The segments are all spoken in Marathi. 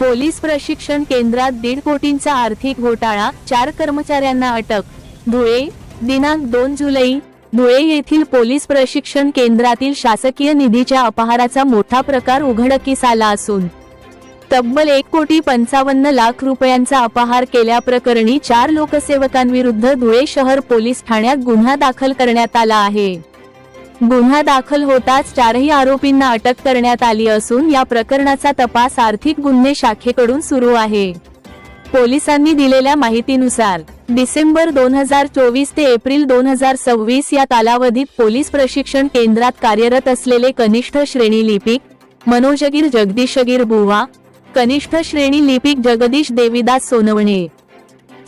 पोलीस प्रशिक्षण केंद्रात 1.5 कोटींचा आर्थिक घोटाळा, 4 कर्मचाऱ्यांना अटक. धुळे. दिनांक 2 जुलै. धुळे येथील पोलीस प्रशिक्षण केंद्रातील शासकीय निधीच्या अपहाराचा मोठा प्रकार उघडकीस आला असून तब्बल 1,55,00,000 रुपयांचा अपहार केल्याप्रकरणी 4 लोकसेवकांविरुद्ध धुळे शहर पोलीस ठाण्यात गुन्हा दाखल करण्यात आला आहे. गुन्हा दाखल होताच 4ही आरोपींना अटक करण्यात आली असून या प्रकरणाचा तपास आर्थिक गुन्हे शाखेकडून सुरू आहे. पोलिसांनी दिलेल्या माहितीनुसार डिसेंबर 2024 ते एप्रिल 2026 या कालावधीत पोलीस प्रशिक्षण केंद्रात कार्यरत असलेले कनिष्ठ श्रेणी लिपिक मनोजगीर जगदीशगीर बुवा, कनिष्ठ श्रेणी लिपिक जगदीश देविदास सोनवणे,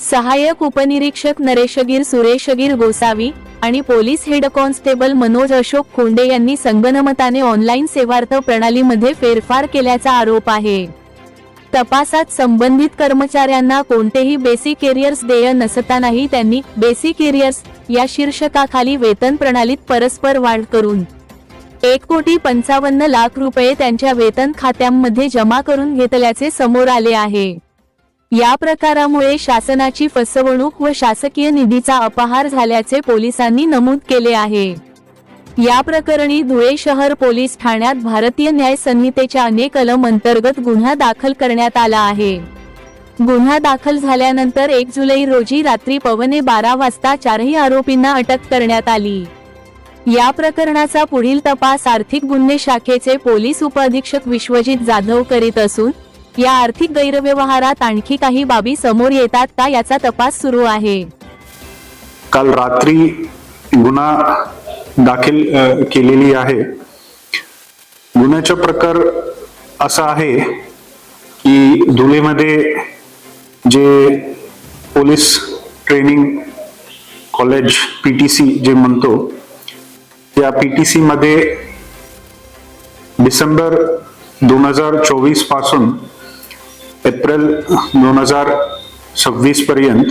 सहाय्यक उपनिरीक्षक नरेशगीर सुरेशगीर गोसावी आणि police head constable Manoj Ashok Khonde यांनी संगनमताने ऑनलाईन सेवार्थ प्रणालीमध्ये फेरफार केल्याचा आरोप आहे. तपासात संबंधित कर्मचाऱ्यांना कोणतेही बेसिक एरियर्स देय नसतानाही त्यांनी बेसिक एरियर्स या शीर्षकाखाली वेतन प्रणालीत परस्पर वाढ करून 1,55,00,000 रुपये त्यांच्या वेतन खात्यांमध्ये जमा करून घेतल्याचे समोर आले आहे. या प्रकारामुळे शासनाची फसवणूक व शासकीय निधीचा अपहार झाल्याचे पोलिसांनी नमूद केले आहे. या प्रकरणी धुळे शहर पोलीस ठाण्यात भारतीय न्याय संहितेच्या अनेक कलम अंतर्गत गुन्हा दाखल करण्यात आला आहे. गुन्हा दाखल झाल्यानंतर 1 जुलै रोजी रात्री 12:15 वाजता 4ही आरोपींना अटक करण्यात आली. या प्रकरणाचा पुढील तपास आर्थिक गुन्हे शाखेचे पोलीस उपअधीक्षक विश्वजित जाधव करीत असून या आर्थिक गैरव्यवहारात आणखी काही बाबी समोर येतात का याचा तपास सुरू आहे. काल रात्री गुन्हा दाखल केलेली आहे. गुन्ह्याचा प्रकार असा आहे की धुळेमध्ये जे पोलीस ट्रेनिंग कॉलेज PTC जे म्हणतो, त्या PTC मध्ये डिसेंबर 2024 पासून एप्रिल 2026 पर्यंत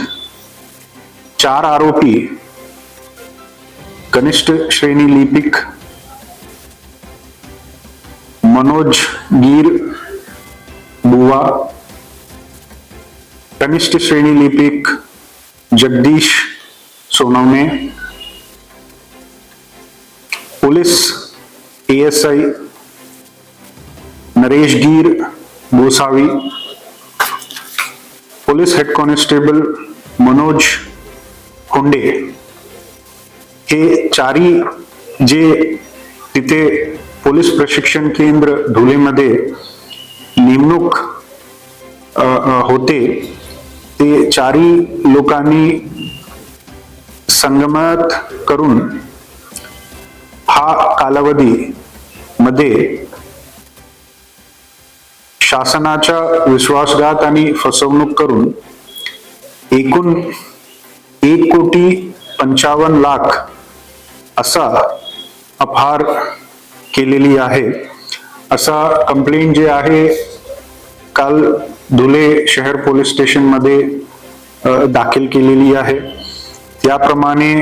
4 आरोपी कनिष्ठ श्रेणी लिपिक मनोज गीर बुवा, कनिष्ठ श्रेणी लिपिक Jagdish Sonawane, police ASI Naresh Gir Gosavi, police head constable Manoj Khonde, हे 4ही जे तिथे पोलीस प्रशिक्षण केंद्र धुळेमध्ये नेमणूक होते, ते 4ही लोकांनी संगमत करून हा कालावधी मध्ये शासनाचा विश्वासघात आणि फसवणूक करून एकूण 1,55,00,000 असा अपहार केलेली आहे. असा कंप्लेंट जे आहे काल धुळे शहर पोलीस स्टेशन मध्ये दाखल केलेली आहे. त्याप्रमाणे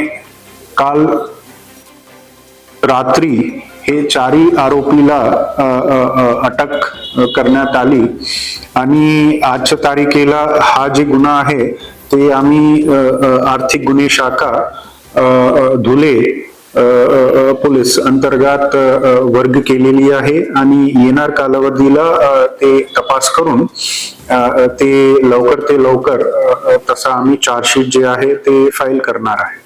काल रात्री हे 4ही आरोपीला अटक करण्यात आली आणि आजच्या तारखेला हा जे गुन्हा आहे ते आम्ही आर्थिक गुन्हे शाखा धुळे पोलीस अंतर्गत वर्ग केलेली आहे आणि येणार कालावधीला ते तपास करून ते लवकर तसा आम्ही चार्जशीट जे आहे ते फाईल करणार आहे.